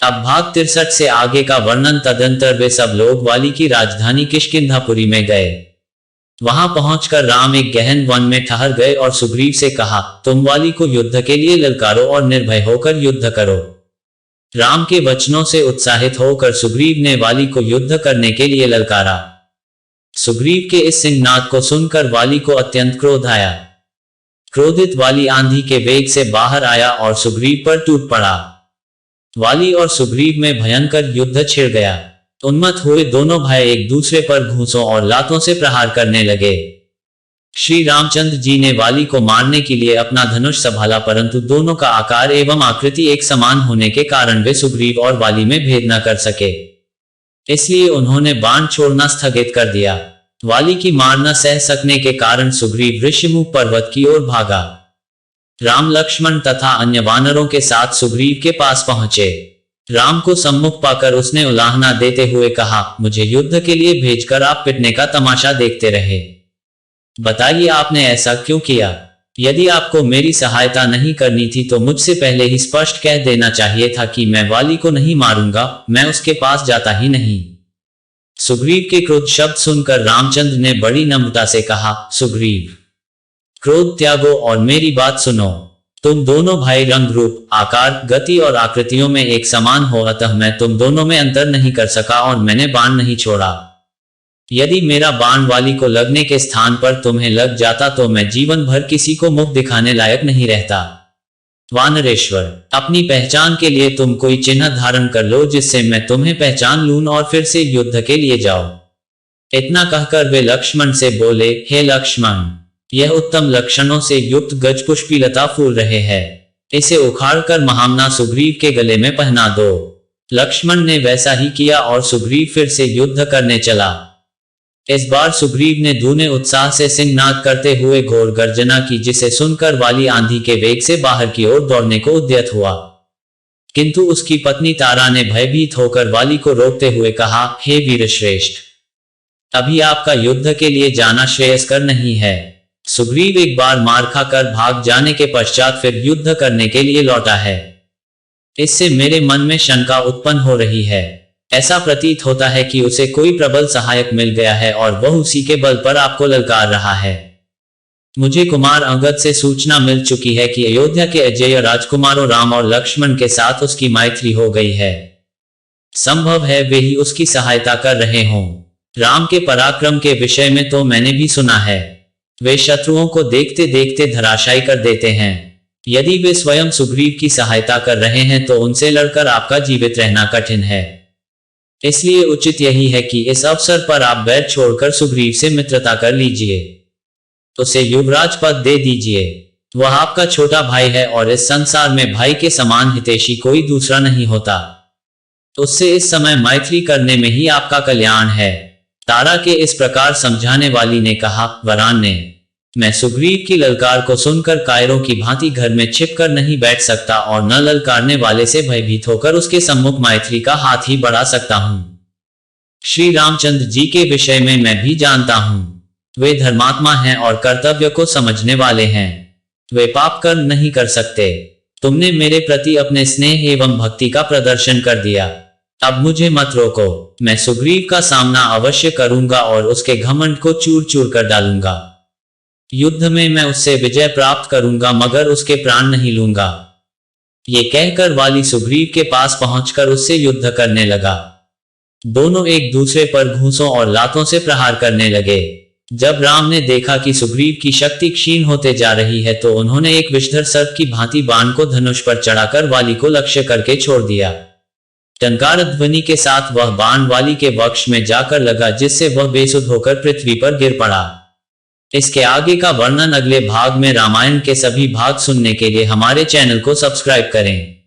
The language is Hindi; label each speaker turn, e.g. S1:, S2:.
S1: अब भाग 63 से आगे का वर्णन। तदंतर वे सब लोग वाली की राजधानी किष्किंधापुरी में गए। वहां पहुंचकर राम एक गहन वन में ठहर गए और सुग्रीव से कहा, तुम वाली को युद्ध के लिए ललकारो और निर्भय होकर युद्ध करो। राम के वचनों से उत्साहित होकर सुग्रीव ने वाली को युद्ध करने के लिए ललकारा। सुग्रीव के इस सिंहनाद को सुनकर वाली को अत्यंत क्रोध आया। क्रोधित वाली आंधी के वेग से बाहर आया और सुग्रीव पर टूट पड़ा। वाली और सुग्रीव में भयंकर युद्ध छिड़ गया। उन्मत्त हुए दोनों भाई एक दूसरे पर घूंसों और लातों से प्रहार करने लगे। श्री रामचंद्र जी ने वाली को मारने के लिए अपना धनुष संभाला, परंतु दोनों का आकार एवं आकृति एक समान होने के कारण वे सुग्रीव और वाली में भेद न कर सके। इसलिए उन्होंने बाण छोड़ना स्थगित कर दिया। वाली की मार न सह सकने के कारण सुग्रीव ऋषिमुख पर्वत की ओर भागा। राम लक्ष्मण तथा अन्य वानरों के साथ सुग्रीव के पास पहुंचे। राम को सम्मुख पाकर उसने उलाहना देते हुए कहा, मुझे युद्ध के लिए भेजकर आप पिटने का तमाशा देखते रहे। बताइए आपने ऐसा क्यों किया? यदि आपको मेरी सहायता नहीं करनी थी तो मुझसे पहले ही स्पष्ट कह देना चाहिए था कि मैं वाली को नहीं मारूंगा, मैं उसके पास जाता ही नहीं। सुग्रीव के क्रोध शब्द सुनकर रामचंद्र ने बड़ी नम्रता से कहा, सुग्रीव, क्रोध त्यागो और मेरी बात सुनो। तुम दोनों भाई रंग रूप, आकार, गति और आकृतियों में एक समान हो, अतः मैं तुम दोनों में अंतर नहीं कर सका और मैंने बाण नहीं छोड़ा। यदि मेरा बाण वाली को लगने के स्थान पर तुम्हें लग जाता तो मैं जीवन भर किसी को मुख दिखाने लायक नहीं रहता। वानरेश्वर, अपनी पहचान के लिए तुम कोई चिन्ह धारण कर लो जिससे मैं तुम्हें पहचान लूं और फिर से युद्ध के लिए जाओ। इतना कहकर वे लक्ष्मण से बोले, हे लक्ष्मण, यह उत्तम लक्षणों से युक्त गजपुष्पी लता फूल रहे हैं, इसे उखाड़कर महामना सुग्रीव के गले में पहना दो। लक्ष्मण ने वैसा ही किया और सुग्रीव फिर से युद्ध करने चला। इस बार सुग्रीव ने दूने उत्साह से सिंहनाद करते हुए घोर गर्जना की, जिसे सुनकर वाली आंधी के वेग से बाहर की ओर दौड़ने को उद्यत हुआ। किंतु उसकी पत्नी तारा ने भयभीत होकर वाली को रोकते हुए कहा, हे वीरश्रेष्ठ, अभी आपका युद्ध के लिए जाना श्रेयस्कर नहीं है। सुग्रीव एक बार मार खाकर भाग जाने के पश्चात फिर युद्ध करने के लिए लौटा है। इससे मेरे मन में शंका उत्पन्न हो रही है। ऐसा प्रतीत होता है कि उसे कोई प्रबल सहायक मिल गया है और वह उसी के बल पर आपको ललकार रहा है। मुझे कुमार अंगद से सूचना मिल चुकी है कि अयोध्या के अजेय राजकुमारों राम और लक्ष्मण के साथ उसकी मैत्री हो गई है। संभव है वे ही उसकी सहायता कर रहे हों। राम के पराक्रम के विषय में तो मैंने भी सुना है। वे शत्रुओं को देखते देखते धराशायी कर देते हैं। यदि वे स्वयं सुग्रीव की सहायता कर रहे हैं तो उनसे लड़कर आपका जीवित रहना कठिन है। इसलिए उचित यही है कि इस अवसर पर आप वैर छोड़कर सुग्रीव से मित्रता कर लीजिए, उसे युवराज पद दे दीजिए। वह आपका छोटा भाई है और इस संसार में भाई के समान हितैषी कोई दूसरा नहीं होता। उससे इस समय मैत्री करने में ही आपका कल्याण है। तारा के इस प्रकार समझाने वाली ने कहा, वरान ने, मैं सुग्रीव की ललकार को सुनकर कायरों की भांति घर में छिपकर नहीं बैठ सकता और न ललकारने वाले से भयभीत होकर उसके सम्मुख मैत्री का हाथ ही बढ़ा सकता हूं। श्री रामचंद्र जी के विषय में मैं भी जानता हूं। वे धर्मात्मा हैं और कर्तव्य को समझने वाले हैं। वे पाप कर्म नहीं कर सकते। तुमने मेरे प्रति अपने स्नेह एवं भक्ति का प्रदर्शन कर दिया। अब मुझे मत रोको। मैं सुग्रीव का सामना अवश्य करूंगा और उसके घमंड को चूर चूर कर डालूंगा। युद्ध में मैं उससे विजय प्राप्त करूंगा मगर उसके प्राण नहीं लूंगा। ये कहकर वाली सुग्रीव के पास पहुंचकर उससे युद्ध करने लगा। दोनों एक दूसरे पर घूंसों और लातों से प्रहार करने लगे। जब राम ने देखा कि सुग्रीव की शक्ति क्षीण होते जा रही है तो उन्होंने एक विषधर सर्प की भांति बाण को धनुष पर चढ़ाकर वाली को लक्ष्य करके छोड़ दिया। टंकार ध्वनि के साथ वह बाण वाली के वक्ष में जाकर लगा, जिससे वह बेसुध होकर पृथ्वी पर गिर पड़ा। इसके आगे का वर्णन अगले भाग में। रामायण के सभी भाग सुनने के लिए हमारे चैनल को सब्सक्राइब करें।